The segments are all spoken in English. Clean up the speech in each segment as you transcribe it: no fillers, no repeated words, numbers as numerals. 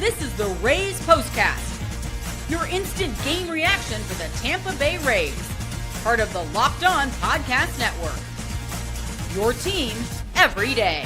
This is the Rays POSTCAST, your instant game reaction for the Tampa Bay Rays, part of the Locked On Podcast Network. Your team every day.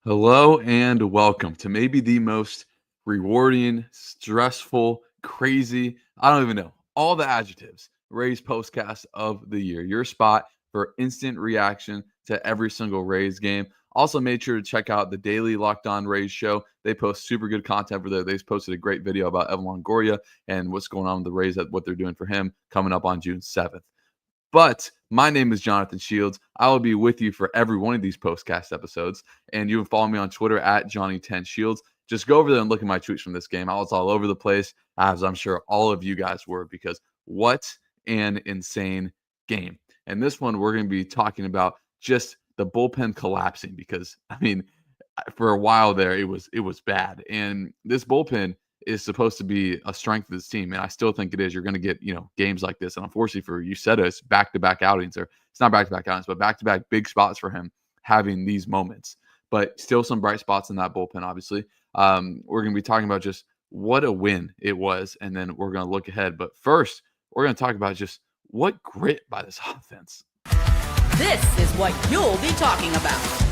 Hello and welcome to maybe the most rewarding, stressful, crazy, I don't even know, all the adjectives, Rays POSTCAST of the year. Your spot for instant reaction to every single Rays game. Also, made sure to check out the daily Locked On Rays show. They post super good content for there. They posted a great video about Edwin Longoria and what's going on with the Rays, what they're doing for him coming up on June 7th. But my name is Jonathan Shields. I will be with you for every one of these postcast episodes. And you can follow me on Twitter at Johnny10Shields. Just go over there and look at my tweets from this game. I was all over the place, as I'm sure all of you guys were, because what an insane game. And this one, we're going to be talking about just the bullpen collapsing because, I mean, for a while there, it was bad. And this bullpen is supposed to be a strength of this team, and I still think it is. You're going to get, games like this. And unfortunately for Uceta, it's back-to-back outings. Or it's not back-to-back outings, but back-to-back big spots for him having these moments. But still some bright spots in that bullpen, obviously. We're going to be talking about just what a win it was, and then we're going to look ahead. But first, we're going to talk about just what grit by this offense. This is what you'll be talking about.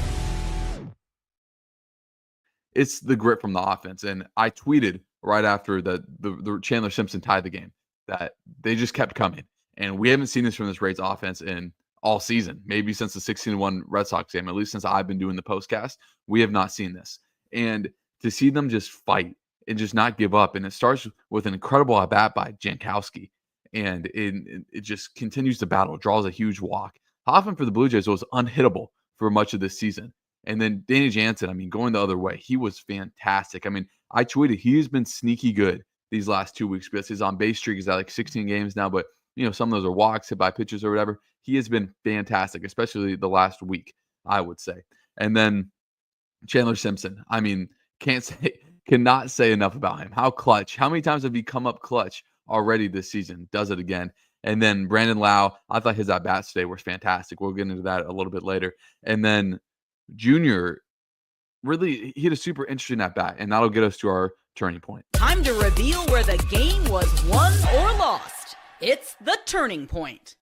It's the grit from the offense. And I tweeted right after the Chandler Simpson tied the game that they just kept coming. And we haven't seen this from this Rays offense in all season, maybe since the 16-1 Red Sox game, at least since I've been doing the postcast. We have not seen this. And to see them just fight and just not give up. And it starts with an incredible at-bat by Jankowski. And it just continues to battle, draws a huge walk. Hoffman for the Blue Jays was unhittable for much of this season. And then Danny Jansen, going the other way, he was fantastic. I tweeted he has been sneaky good these last 2 weeks because his on-base streak is at like 16 games now. But, some of those are walks, hit by pitches or whatever. He has been fantastic, especially the last week, I would say. And then Chandler Simpson, cannot say enough about him. How clutch. How many times have he come up clutch already this season? Does it again. And then Brandon Lau, I thought his at-bats today were fantastic. We'll get into that a little bit later. And then Junior, really, he had a super interesting at-bat, and that'll get us to our turning point. Time to reveal where the game was won or lost. It's the turning point.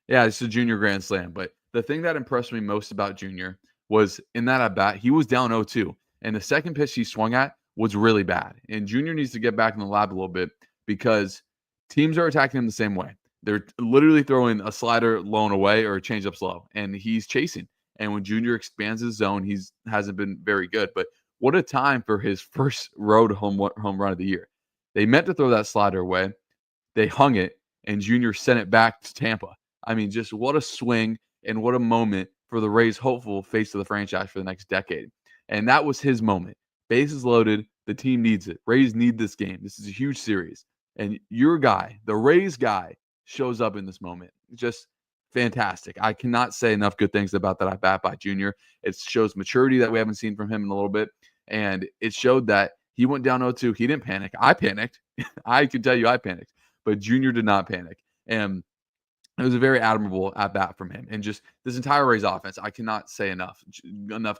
Yeah, it's a Junior grand slam. But the thing that impressed me most about Junior was in that at-bat, he was down 0-2. And the second pitch he swung at was really bad. And Junior needs to get back in the lab a little bit because teams are attacking him the same way. They're literally throwing a slider low and away or a changeup slow, and he's chasing. And when Junior expands his zone, hasn't been very good. But what a time for his first road home run of the year. They meant to throw that slider away. They hung it, and Junior sent it back to Tampa. Just what a swing and what a moment for the Rays' hopeful face of the franchise for the next decade. And that was his moment. Bases loaded. The team needs it. Rays need this game. This is a huge series. And your guy, the Rays guy, shows up in this moment. Just fantastic. I cannot say enough good things about that at-bat by Junior. It shows maturity that we haven't seen from him in a little bit. And it showed that he went down 0-2. He didn't panic. I panicked. I can tell you I panicked. But Junior did not panic. And it was a very admirable at-bat from him. And just this entire Rays offense, I cannot say enough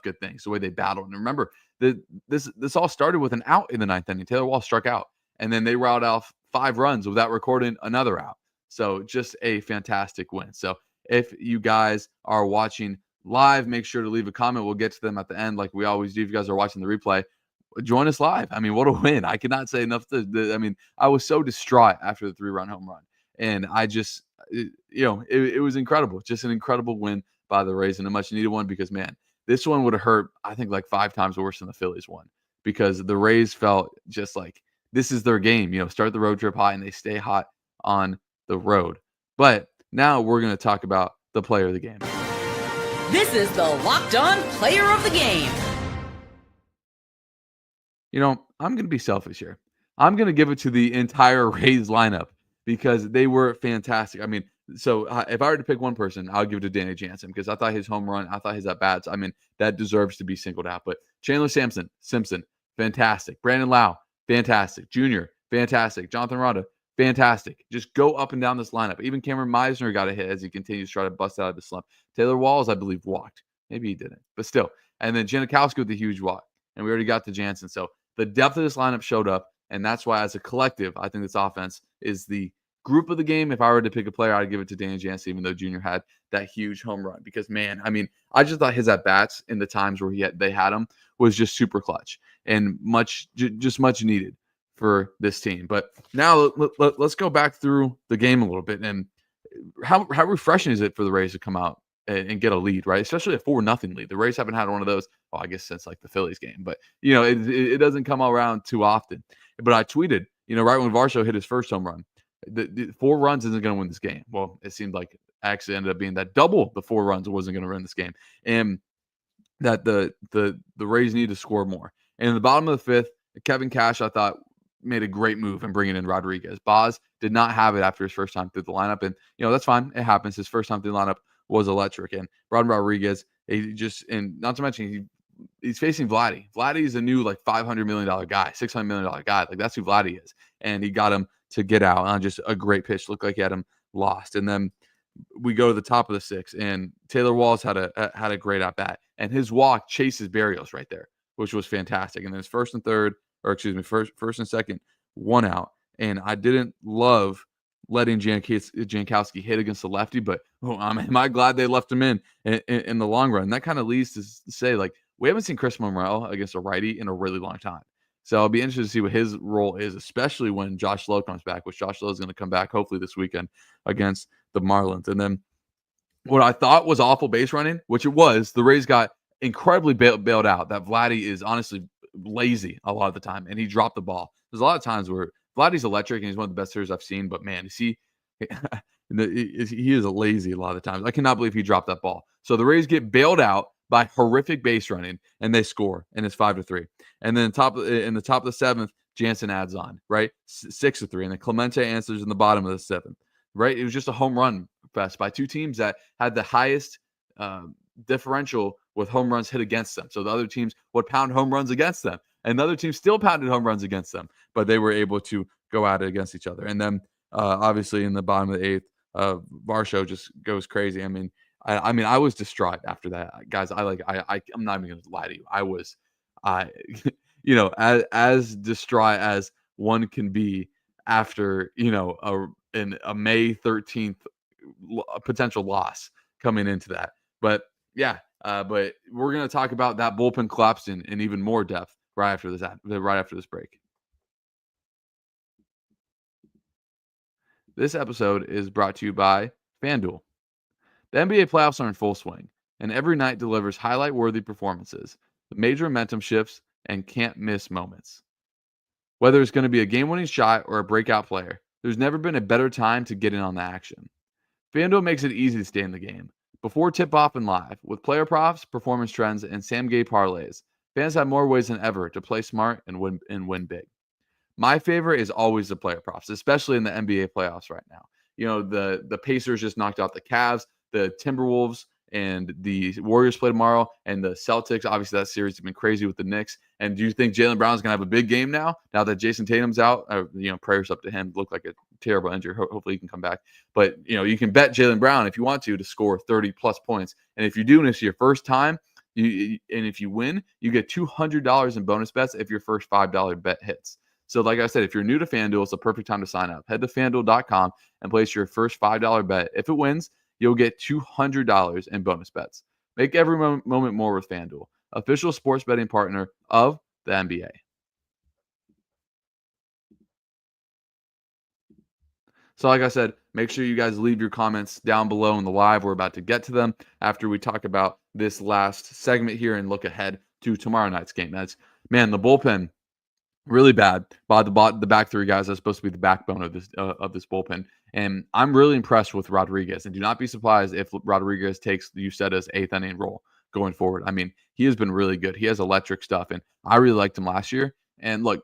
good things. The way they battled. And remember, this all started with an out in the ninth inning. Taylor Wall struck out. And then they routed off 5 runs without recording another out. So just a fantastic win. So if you guys are watching live, make sure to leave a comment. We'll get to them at the end like we always do. If you guys are watching the replay, join us live. What a win. I cannot say enough. I was so distraught after the 3-run home run. And I just, it was incredible. Just an incredible win by the Rays and a much needed one because, man, this one would have hurt, I think, like 5 times worse than the Phillies one because the Rays felt just like this is their game. Start the road trip hot and they stay hot on the road. But now we're going to talk about the player of the game. This is the Locked On Player of the Game. I'm going to be selfish here. I'm going to give it to the entire Rays lineup because they were fantastic. So if I were to pick one person, I'll give it to Danny Jansen because I thought his home run, I thought his at-bats, that deserves to be singled out. But Chandler Simpson, fantastic. Brandon Lau, fantastic. Junior, fantastic. Jonathan Aranda, fantastic. Just go up and down this lineup. Even Cameron Meisner got a hit as he continues to try to bust out of the slump. Taylor Walls, I believe, walked. Maybe he didn't, but still. And then Janikowski with the huge walk, and we already got to Jansen. So the depth of this lineup showed up, and that's why, as a collective, I think this offense is the group of the game. If I were to pick a player, I'd give it to Danny Jansen, even though Junior had that huge home run. Because, man, I mean, I just thought his at-bats in the times where they had him was just super clutch and much needed for this team. But now let's go back through the game a little bit. And how refreshing is it for the Rays to come out and get a lead, right? Especially a 4-0 lead. The Rays haven't had one of those, well, I guess since like the Phillies game, but it doesn't come around too often. But I tweeted, right when Varsho hit his first home run, the 4 runs isn't going to win this game. Well, it seemed like actually ended up being that double the 4 runs wasn't going to win this game, and that the Rays need to score more. And in the bottom of the 5th, Kevin Cash, I thought, made a great move in bringing in Rodriguez. Boz did not have it after his first time through the lineup, and that's fine. It happens. His first time through the lineup was electric, and Rodriguez, and not to mention he's facing Vladdy. Vladdy is a new like $500 million guy, $600 million guy. Like that's who Vladdy is, and he got him to get out on just a great pitch. Looked like he had him lost, and then we go to the top of the 6th, and Taylor Walls had a great at bat, and his walk chases Berrios right there, which was fantastic. And then his first and second, 1 out. And I didn't love letting Jankowski hit against the lefty, but am I glad they left him in the long run. That kind of leads to say, like, we haven't seen Chris Monreal against a righty in a really long time. So I'll be interested to see what his role is, especially when Josh Lowe comes back, which Josh Lowe is going to come back hopefully this weekend against the Marlins. And then what I thought was awful base running, which it was, the Rays got incredibly bailed out. That Vladdy is honestly lazy a lot of the time, and he dropped the ball. There's a lot of times where Vladdy's electric, and he's one of the best hitters I've seen, but man, he is lazy a lot of the times. I cannot believe he dropped that ball. So the Rays get bailed out by horrific base running, and they score, and it's 5-3. And then in the top of the 7th, Jansen adds on, right? 6-3, and then Clemente answers in the bottom of the 7th, right? It was just a home run fest by 2 teams that had the highest differential with home runs hit against them. So the other teams would pound home runs against them, and the other team still pounded home runs against them, but they were able to go at it against each other. And then obviously in the bottom of the 8th, Varsho just goes crazy. I mean, I was distraught after that, guys. I'm not even going to lie to you. I was, as distraught as one can be after, a May 13th potential loss coming into that. But yeah, but we're going to talk about that bullpen collapse in even more depth right after this break. This episode is brought to you by FanDuel. The NBA playoffs are in full swing, and every night delivers highlight-worthy performances, major momentum shifts, and can't-miss moments. Whether it's going to be a game-winning shot or a breakout player, there's never been a better time to get in on the action. FanDuel makes it easy to stay in the game. Before tip-off and live, with player props, performance trends, and Sam Gay parlays, fans have more ways than ever to play smart and win big. My favorite is always the player props, especially in the NBA playoffs right now. The Pacers just knocked out the Cavs, the Timberwolves and the Warriors play tomorrow, and the Celtics. Obviously, that series has been crazy with the Knicks. And do you think Jaylen Brown's going to have a big game now that Jason Tatum's out? Prayers up to him. Looked like a terrible injury. Hopefully he can come back. But, you can bet Jaylen Brown if you want to score 30-plus points. And if you're doing this your first time, and if you win, you get $200 in bonus bets if your first $5 bet hits. So like I said, if you're new to FanDuel, it's the perfect time to sign up. Head to FanDuel.com and place your first $5 bet. If it wins, you'll get $200 in bonus bets. Make every moment more with FanDuel, official sports betting partner of the NBA. So like I said, make sure you guys leave your comments down below in the live. We're about to get to them after we talk about this last segment here and look ahead to tomorrow night's game. The bullpen, really bad by the back 3 guys that's supposed to be the backbone of this bullpen. And I'm really impressed with Rodriguez. And do not be surprised if Rodriguez takes Uceta's 8th inning role going forward. I mean, he has been really good. He has electric stuff, and I really liked him last year. And look,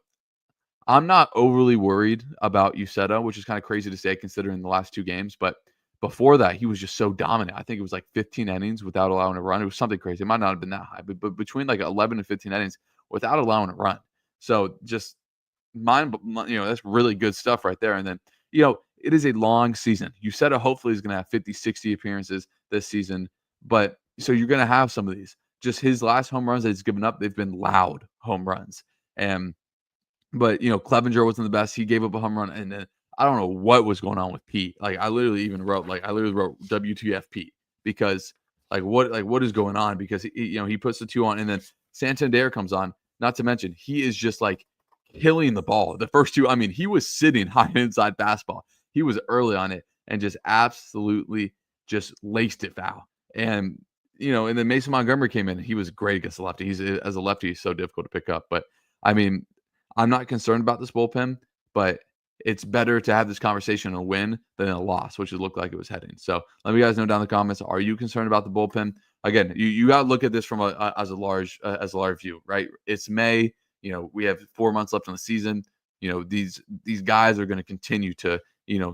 I'm not overly worried about Uceta, which is kind of crazy to say considering the last 2 games. But before that, he was just so dominant. I think it was like 15 innings without allowing a run. It was something crazy. It might not have been that high, but between like 11 and 15 innings without allowing a run. So just that's really good stuff right there. And then, it is a long season. Uceta hopefully is going to have 50, 60 appearances this season, but So you're going to have some of these. Just his last home runs that he's given up, they've been loud home runs. But Clevenger wasn't the best. He gave up a home run, and then I don't know what was going on with Pete. Like I literally wrote WTF Pete, because what is going on? Because he puts the 2 on, and then Santander comes on. Not to mention, he is just like killing the ball. The first 2, I mean, he was sitting high inside fastball. He was early on it and just absolutely just laced it foul. And and then Mason Montgomery came in, and he was great against the lefty. As a lefty, he's so difficult to pick up. But I mean, I'm not concerned about this bullpen, but it's better to have this conversation and win than a loss, which it looked like it was heading. So let me guys know down in the comments. Are you concerned about the bullpen? Again, you got to look at this from as a large view, right? It's May. We have 4 months left in the season. These guys are going to continue to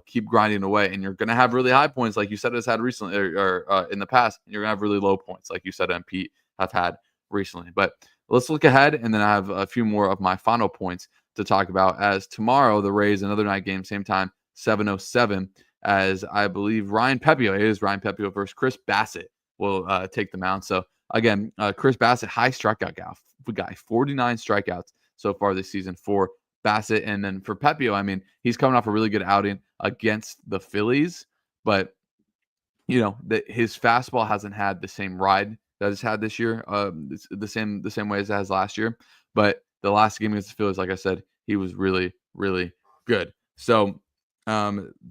keep grinding away, and you're going to have really high points like you said has had recently or in the past. And you're going to have really low points like you said and Pete have had recently. But let's look ahead, and then I have a few more of my final points to talk about. As tomorrow, the Rays, another night game, same time, 7:07, as I believe Ryan Pepiot versus Chris Bassett will take the mound. So again, Chris Bassett, high strikeout guy, 49 strikeouts so far this season for Bassett. And then for Pepiot, I mean, he's coming off a really good outing against the Phillies, but his fastball hasn't had the same ride that it's had this year, the same way as it has last year. But the last game against the Phillies, like I said, he was really, really good. So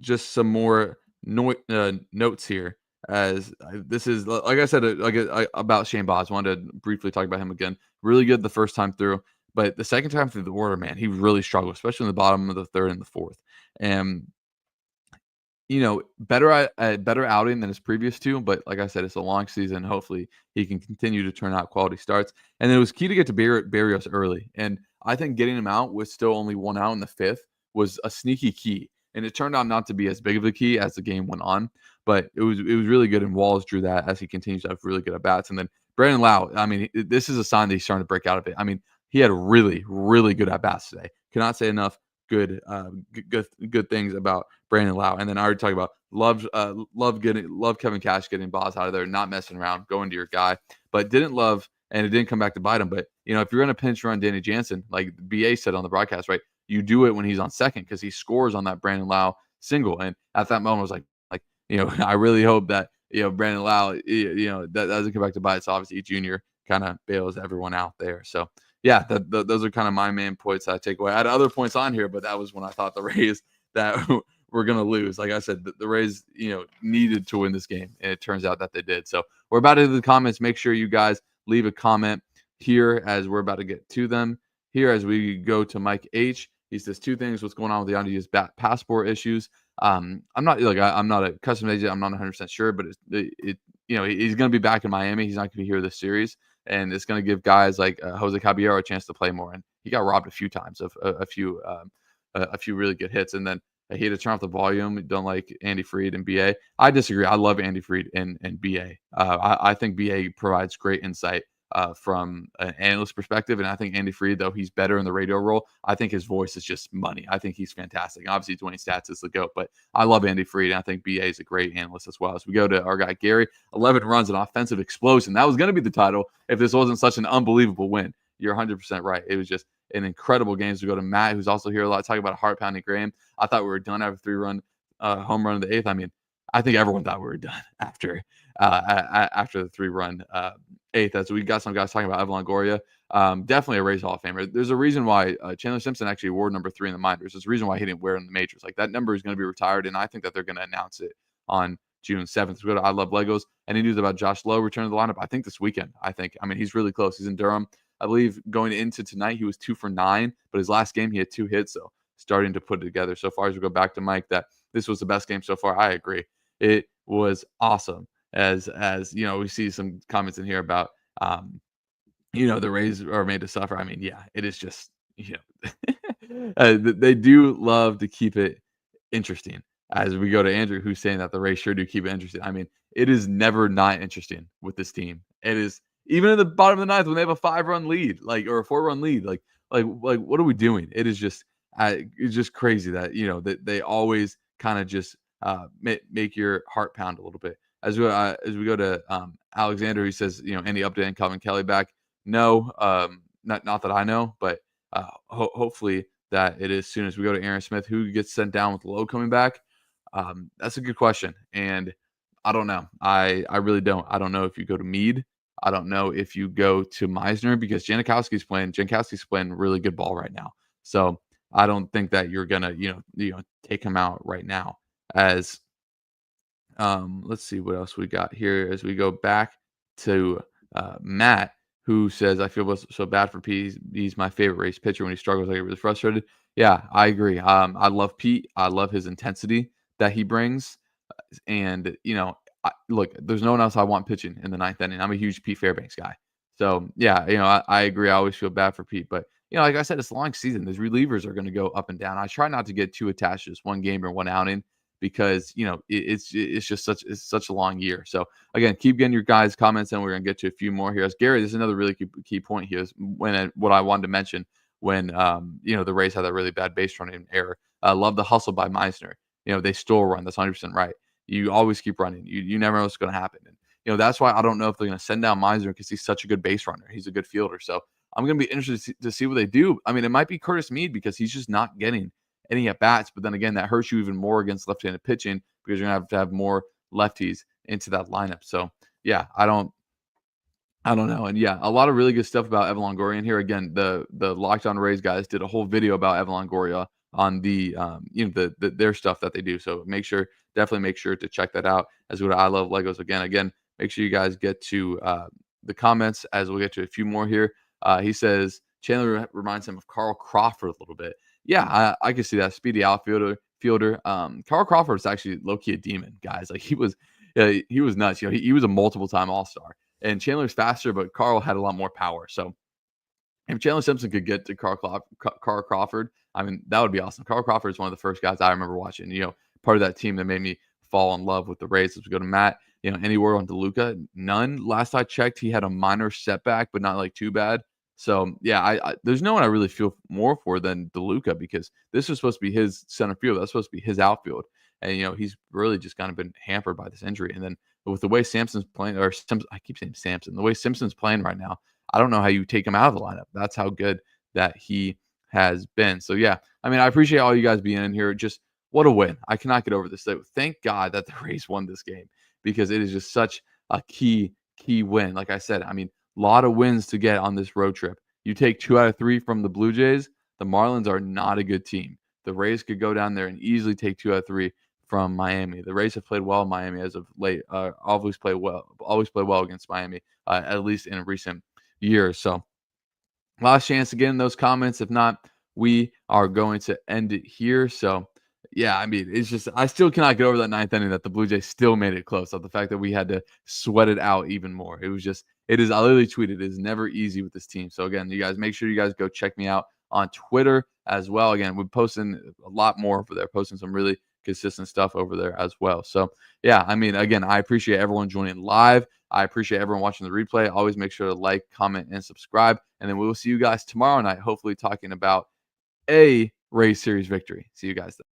just some more notes here, as this is, like I said, about Shane Baz. Wanted to briefly talk about him again. Really good the first time through, but the second time through the order, man, he really struggled, especially in the bottom of the third and the fourth. And better outing than his previous 2, but like I said, it's a long season. Hopefully he can continue to turn out quality starts. And it was key to get to Barrios early. And I think getting him out with still only 1 out in the 5th was a sneaky key. And it turned out not to be as big of a key as the game went on, but it was really good. And Walls drew that as he continues to have really good at-bats. And then Brandon Lau, I mean, this is a sign that he's starting to break out of it. I mean, he had really, really good at-bats today. Cannot say enough good things about Brandon Lau. And then I already talked about love Kevin Cash getting Baz out of there, not messing around, going to your guy, but didn't love, and it didn't come back to bite him. But if you're going to pinch run Danny Jansen, like BA said on the broadcast, right, you do it when he's on second, because he scores on that Brandon Lau single. And at that moment, I was like I really hope that Brandon Lau that doesn't come back to bite. So obviously Junior kind of bails everyone out there. So yeah, those are kind of my main points I take away. I had other points on here, but that was when I thought the Rays that were going to lose. Like I said, the Rays, needed to win this game, and it turns out that they did. So we're about to do the comments. Make sure you guys leave a comment here, as we're about to get to them here, as we go to Mike H. He says 2 things. What's going on with the unused passport issues? I'm not a custom agent. I'm not 100% sure, but he's going to be back in Miami. He's not going to be here this series. And it's going to give guys like Jose Caballero a chance to play more. And he got robbed a few times of a few really good hits. And then he had to turn off the volume. Don't like Andy Fried and BA. I disagree. I love Andy Fried and BA. I think BA provides great insight from an analyst perspective. And I think Andy Fried, though he's better in the radio role, I think his voice is just money. I think he's fantastic. Obviously, Dwayne Stats is the GOAT, but I love Andy Fried, and I think BA is a great analyst as well. As we go to our guy Gary, 11 runs, an offensive explosion. That was going to be the title if this wasn't such an unbelievable win. You're 100% right. It was just an incredible game. As we go to Matt, who's also here a lot, talking about a heart-pounding game. I thought we were done after 3-run home run in the 8th. I mean, I think everyone thought we were done after the 3-run 8th. As we got some guys talking about Evan Longoria, definitely a Rays Hall of Famer. There's a reason why Chandler Simpson actually wore number 3 in the minors. There's a reason why he didn't wear it in the majors. Like, that number is going to be retired, and I think that they're going to announce it on June 7th. We go to I Love Legos. Any news about Josh Lowe returning to the lineup? I think this weekend. I mean, he's really close. He's in Durham. I believe going into tonight, he was 2 for 9, but his last game, he had 2 hits. So starting to put it together so far. As we go back to Mike, that this was the best game so far. I agree. It was awesome. As we see some comments in here about, the Rays are made to suffer. I mean, yeah, it is just, they do love to keep it interesting. As we go to Andrew, who's saying that the Rays sure do keep it interesting. I mean, it is never not interesting with this team. It is, even at the bottom of the 9th when they have a 5-run lead, or a 4-run lead, like what are we doing? It is just, it's just crazy that, that they always kind of just make your heart pound a little bit. as we go to Alexander, who says, any update on Calvin Kelly back? No, not that I know, but hopefully that it is soon. As we go to Aaron Smith, who gets sent down with Lowe coming back. That's a good question, and I don't know. I really don't. I don't know if you go to Meade. I don't know if you go to Meisner, because Jankowski's playing really good ball right now. So I don't think that you're gonna take him out right now. As let's see what else we got here as we go back to Matt, who says, I feel so bad for Pete. He's my favorite race pitcher. When he struggles, I get really frustrated. Yeah, I agree. I love Pete. I love his intensity that he brings. And, look, there's no one else I want pitching in the ninth inning. I'm a huge Pete Fairbanks guy. So, yeah, I agree. I always feel bad for Pete. But, like I said, it's a long season. These relievers are going to go up and down. I try not to get too attached to just one game or one outing, because it's just such a long year. So again, keep getting your guys' comments, and we're gonna get to a few more here. As Gary, this is another really key point here. Is what I wanted to mention when the Rays had that really bad base running error. Love the hustle by Meisner. They stole a run. That's 100% right. You always keep running. You never know what's going to happen. And that's why I don't know if they're going to send down Meisner, because he's such a good base runner. He's a good fielder. So I'm going to be interested to see what they do. I mean, it might be Curtis Meade, because he's just not getting any at bats, but then again, that hurts you even more against left-handed pitching, because you're gonna have more lefties into that lineup. So yeah, I don't know. And yeah, a lot of really good stuff about Evan Longoria in here. Again, the Locked On Rays guys did a whole video about Evan Longoria on the their stuff that they do. So definitely make sure to check that out. As what I love Legos again, make sure you guys get to the comments, as we'll get to a few more here. He says Chandler reminds him of Carl Crawford a little bit. Yeah, I can see that. Speedy outfielder. Carl Crawford is actually low-key a demon, guys. Like he was nuts. He was a multiple-time All-Star. And Chandler's faster, but Carl had a lot more power. So if Chandler Simpson could get to Carl Crawford, I mean, that would be awesome. Carl Crawford is one of the first guys I remember watching. Part of that team that made me fall in love with the Rays. As we go to Matt, any word on DeLuca? None. Last I checked, he had a minor setback, but not like too bad. So yeah, I there's no one I really feel more for than DeLuca, because this was supposed to be his center field. That's supposed to be his outfield, and he's really just kind of been hampered by this injury. And then with the way Samson's playing, I keep saying Samson, the way Simpson's playing right now, I don't know how you take him out of the lineup. That's how good that he has been. So yeah, I mean, I appreciate all you guys being in here. Just what a win! I cannot get over this. Thank God that the Rays won this game, because it is just such a key win. Like I said, I mean, a lot of wins to get on this road trip. You take 2 out of 3 from the Blue Jays. The Marlins are not a good team. The Rays could go down there and easily take 2 out of 3 from Miami. The Rays have played well in Miami as of late. Always play well against Miami, at least in recent years. So last chance to get in those comments. If not, we are going to end it here. So yeah, I mean, it's just, I still cannot get over that ninth inning that the Blue Jays still made it close. So the fact that we had to sweat it out even more. I literally tweeted, it is never easy with this team. So again, you guys, make sure you guys go check me out on Twitter as well. Again, we're posting a lot more over there, posting some really consistent stuff over there as well. So yeah, I mean, again, I appreciate everyone joining live. I appreciate everyone watching the replay. Always make sure to like, comment, and subscribe. And then we will see you guys tomorrow night, hopefully talking about a Rays series victory. See you guys then.